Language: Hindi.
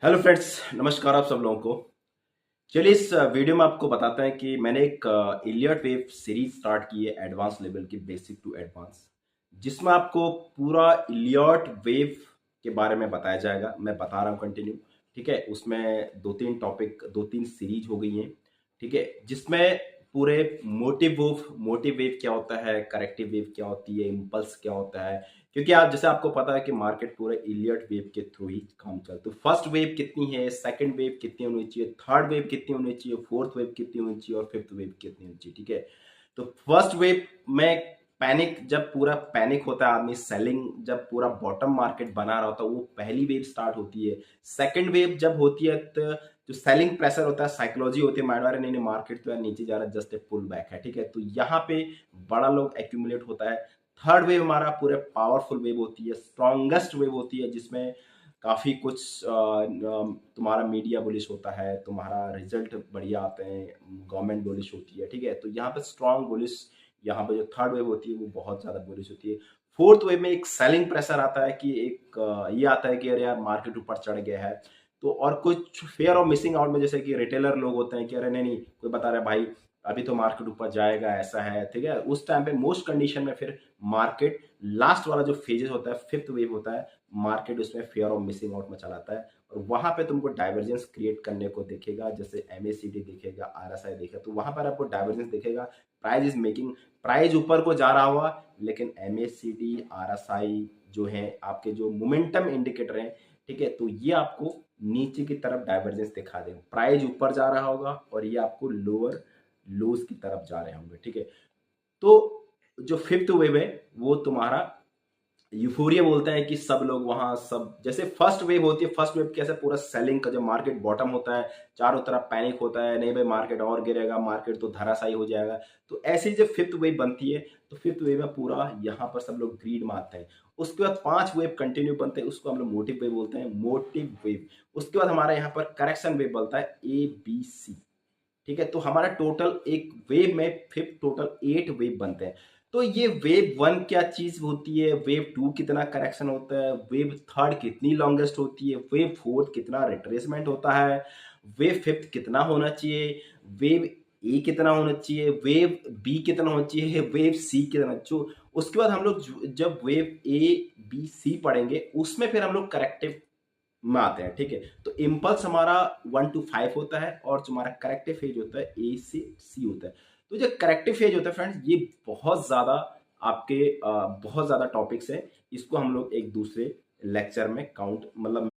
हेलो फ्रेंड्स, नमस्कार आप सब लोगों को। चलिए इस वीडियो में आपको बताते हैं कि मैंने एक इलियट वेव सीरीज स्टार्ट की है, एडवांस लेवल की, बेसिक टू एडवांस, जिसमें आपको पूरा इलियट वेव के बारे में बताया जाएगा। मैं बता रहा हूँ कंटिन्यू, ठीक है। उसमें दो तीन टॉपिक, दो तीन सीरीज हो गई हैं, ठीक है, जिसमें पूरे मोटिव वेव क्या होता है, करेक्टिव वेव क्या होती है, इम्पल्स क्या होता है। क्योंकि आप जैसे आपको पता है कि मार्केट पूरे इलियट वेव के थ्रू ही काम चलता है। तो फर्स्ट वेव कितनी है, सेकंड वेव कितनी होनी चाहिए, थर्ड वेव कितनी होनी चाहिए, फोर्थ वेव कितनी होनी चाहिए और फिफ्थ वेव कितनी होनी चाहिए, ठीक है। तो फर्स्ट वेव में पैनिक, जब पूरा पैनिक होता है आदमी, सेलिंग, जब पूरा बॉटम मार्केट बना रहा होता है, वो पहली वेव स्टार्ट होती है। सेकंड वेव जब होती है तो जो सेलिंग प्रेशर होता है, साइकोलॉजी होती है माइंड वाले, नहीं नहीं मार्केट तो यार नीचे जा रहा है, जस्ट ए पुल बैक है, ठीक है। तो यहाँ पे बड़ा लोग एक्यूमुलेट होता है। थर्ड वेव हमारा पूरे पावरफुल वेव होती है, स्ट्रॉन्गेस्ट वेव होती है, जिसमें काफी कुछ तुम्हारा मीडिया बुलिश होता है, तुम्हारा रिजल्ट बढ़िया आते हैं, गवर्नमेंट बुलिश होती है, ठीक है। तो यहाँ पे स्ट्रॉन्ग बुलिश, यहाँ पे जो थर्ड वेव होती है वो बहुत ज्यादा बुलिश होती है। फोर्थ वेव में एक सेलिंग प्रेशर आता है कि एक ये आता है कि अरे यार मार्केट ऊपर चढ़ गया है। तो और कुछ फेयर ऑफ मिसिंग आउट में, जैसे कि रिटेलर लोग होते हैं कि अरे नहीं नहीं, कोई बता रहा है भाई अभी तो मार्केट ऊपर जाएगा, ऐसा है, ठीक है। उस टाइम पे मोस्ट कंडीशन में फिर मार्केट लास्ट वाला जो फेजेस होता है, फिफ्थ वेव होता है, मार्केट उसमें फेयर ऑफ मिसिंग आउट में चलाता है। और वहां पे तुमको डाइवर्जेंस क्रिएट करने को देखेगा, जैसे एमएसीडी दिखेगा, आरएसआई दिखेगा, तो वहां पर आपको डाइवर्जेंस दिखेगा। प्राइस इज मेकिंग, प्राइस ऊपर को जा रहा हुआ, लेकिन एमएसीडी, आरएसआई जो है आपके जो मोमेंटम इंडिकेटर हैं, ठीक है, तो ये आपको नीचे की तरफ डाइवर्जेंस दिखा देगा। प्राइस ऊपर जा रहा होगा और ये आपको लोअर लोज की तरफ जा रहे होंगे, ठीक है। तो जो फिफ्थ वेव है वो तुम्हारा यूफोरिया बोलते हैं कि सब लोग वहां, सब जैसे फर्स्ट वेव होती है, फर्स्ट वेव कैसे पूरा सेलिंग का, जब मार्केट बॉटम होता है, चारों तरफ पैनिक होता है, नहीं भाई मार्केट और गिरेगा, मार्केट तो धराशायी हो जाएगा। तो ऐसी जब फिफ्थ वेव बनती है, तो फिफ्थ वेव में पूरा यहाँ पर सब लोग ग्रीड मारते हैं। उसके बाद पांच वेव कंटिन्यू बनते हैं, उसको हम लोग मोटिव वेव बोलते हैं, मोटिव वेव। उसके बाद हमारा यहाँ पर करेक्शन वेव बनता है, ABC, ठीक है। तो हमारा टोटल एक वेव में फिफ्थ टोटल 8 वेव बनते हैं। तो ये वेव वन क्या चीज होती है, वेव टू कितना करेक्शन होता है, वेव थर्ड कितनी लॉन्गेस्ट होती है, वेव फोर्थ कितना रिट्रेसमेंट होता है, वेव फिफ्थ कितना होना चाहिए, वेव ए कितना होना चाहिए, वेव बी कितना होना चाहिए, वेव सी कितना, जो उसके बाद हम लोग जब वेव A B C पढ़ेंगे, उसमें फिर हम लोग करेक्टिव में आते हैं, ठीक है। तो इम्पल्स हमारा 1 to 5 होता है, और जो हमारा करेक्टिव फेज होता है A से C होता है। तो जो करेक्टिव फेज होता है फ्रेंड्स, ये बहुत ज्यादा आपके बहुत ज्यादा टॉपिक्स है। इसको हम लोग एक दूसरे लेक्चर में काउंट मतलब